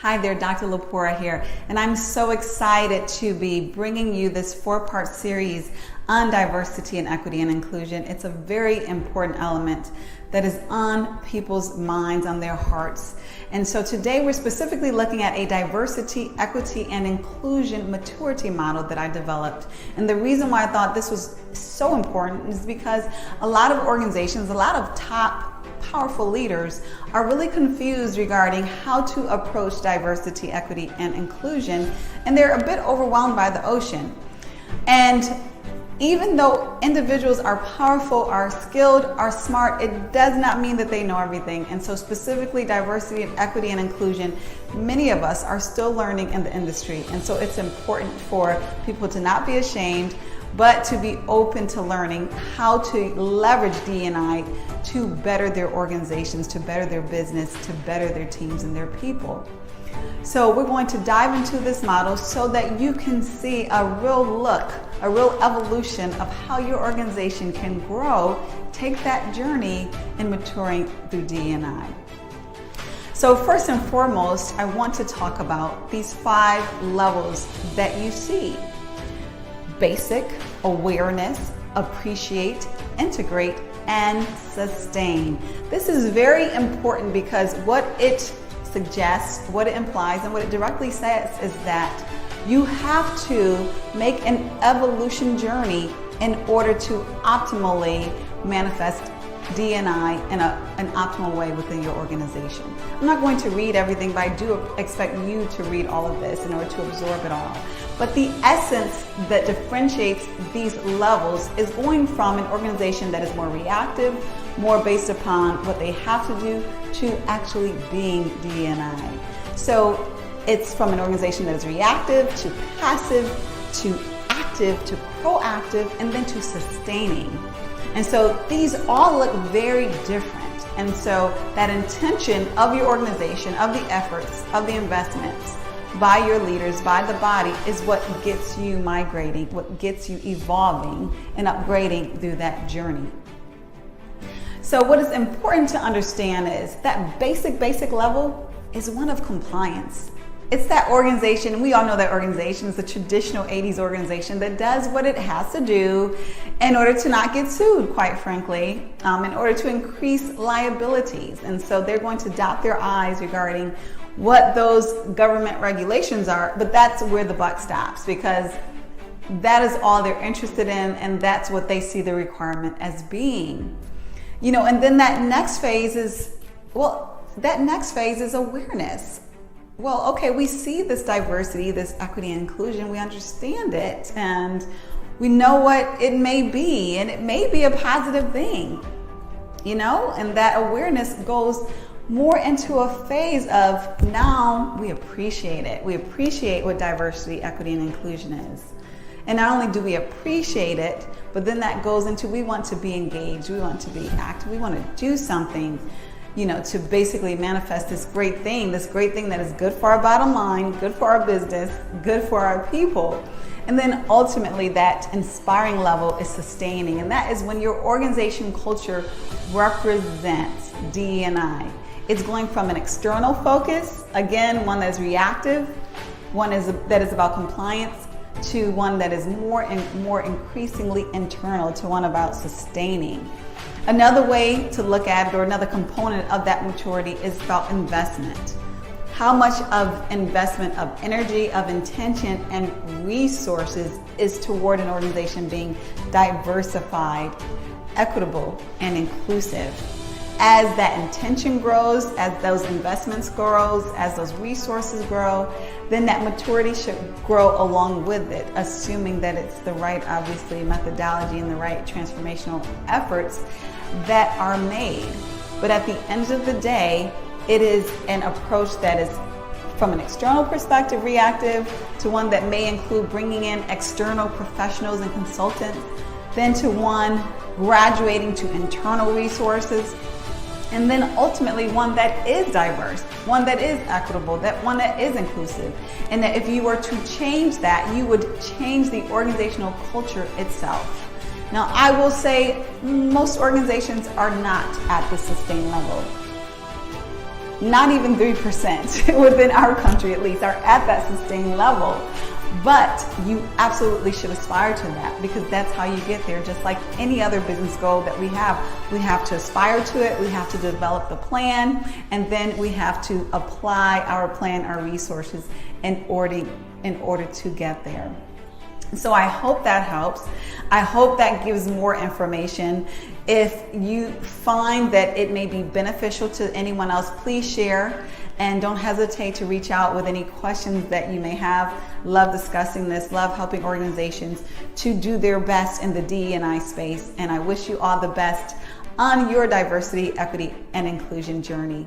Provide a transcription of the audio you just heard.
Hi there, Dr. Lepora here, and I'm so excited to be bringing you this 4-part series on diversity and equity and inclusion. It's a very important element that is on people's minds, on their hearts. And so today we're specifically looking at a diversity, equity, and inclusion maturity model that I developed. And the reason why I thought this was so important is because a lot of organizations, a lot of top powerful leaders are really confused regarding how to approach diversity, equity, and inclusion, and they're a bit overwhelmed by the ocean. And even though individuals are powerful, are skilled, are smart, it does not mean that they know everything. And so specifically diversity and equity and inclusion, many of us are still learning in the industry. And so it's important for people to not be ashamed, but to be open to learning how to leverage D&I to better their organizations, to better their business, to better their teams and their people. So we're going to dive into this model so that you can see a real look, a real evolution of how your organization can grow, take that journey in maturing through D&I. So first and foremost, I want to talk about these 5 levels that you see. Basic, awareness, appreciate, integrate, and sustain. This is very important because what it suggests, what it implies, and what it directly says is that you have to make an evolution journey in order to optimally manifest D&I in an optimal way within your organization. I'm not going to read everything, but I do expect you to read all of this in order to absorb it all. But the essence that differentiates these levels is going from an organization that is more reactive, more based upon what they have to do, to actually being D&I. So it's from an organization that is reactive to passive to active to proactive and then to sustaining. And so these all look very different. And so that intention of your organization, of the efforts, of the investments by your leaders, by the body, is what gets you migrating, what gets you evolving and upgrading through that journey. So what is important to understand is that basic level is one of compliance. It's that organization, we all know that organization is the traditional 80s organization that does what it has to do in order to not get sued, quite frankly, in order to increase liabilities. And so they're going to dot their I's regarding what those government regulations are, but that's where the buck stops because that is all they're interested in and that's what they see the requirement as being. You know, and then that next phase is awareness. Well, okay, we see this diversity, this equity and inclusion, we understand it, and we know what it may be, and it may be a positive thing, you know, and that awareness goes more into a phase of now we appreciate it. We appreciate what diversity, equity, and inclusion is. And not only do we appreciate it, but then that goes into we want to be engaged, we want to be active, we want to do something, you know, to basically manifest this great thing that is good for our bottom line, good for our business, good for our people. And then ultimately that inspiring level is sustaining. And that is when your organization culture represents D&I. It's going from an external focus, again, one that is reactive, one that is about compliance, to one that is more increasingly internal, to one about sustaining. Another way to look at it, or another component of that maturity, is about investment. How much of investment of energy, of intention, and resources is toward an organization being diversified, equitable, and inclusive? As that intention grows, as those investments grows, as those resources grow, then that maturity should grow along with it, assuming that it's the right, obviously, methodology and the right transformational efforts that are made. But at the end of the day, it is an approach that is from an external perspective reactive to one that may include bringing in external professionals and consultants, then to one graduating to internal resources, and then ultimately one that is diverse, one that is equitable, one that is inclusive. And that if you were to change that, you would change the organizational culture itself. Now, I will say most organizations are not at the sustain level. not even 3% within our country at least are at that sustained level. But you absolutely should aspire to that, because that's how you get there. Just like any other business goal that we have to aspire to it, we have to develop the plan, and then we have to apply our plan, our resources in order to get there. So I hope that helps. I hope that gives more information. If you find that it may be beneficial to anyone else, please share, and don't hesitate to reach out with any questions that you may have. Love discussing this, love helping organizations to do their best in the DE&I space, and I wish you all the best on your diversity, equity, and inclusion journey.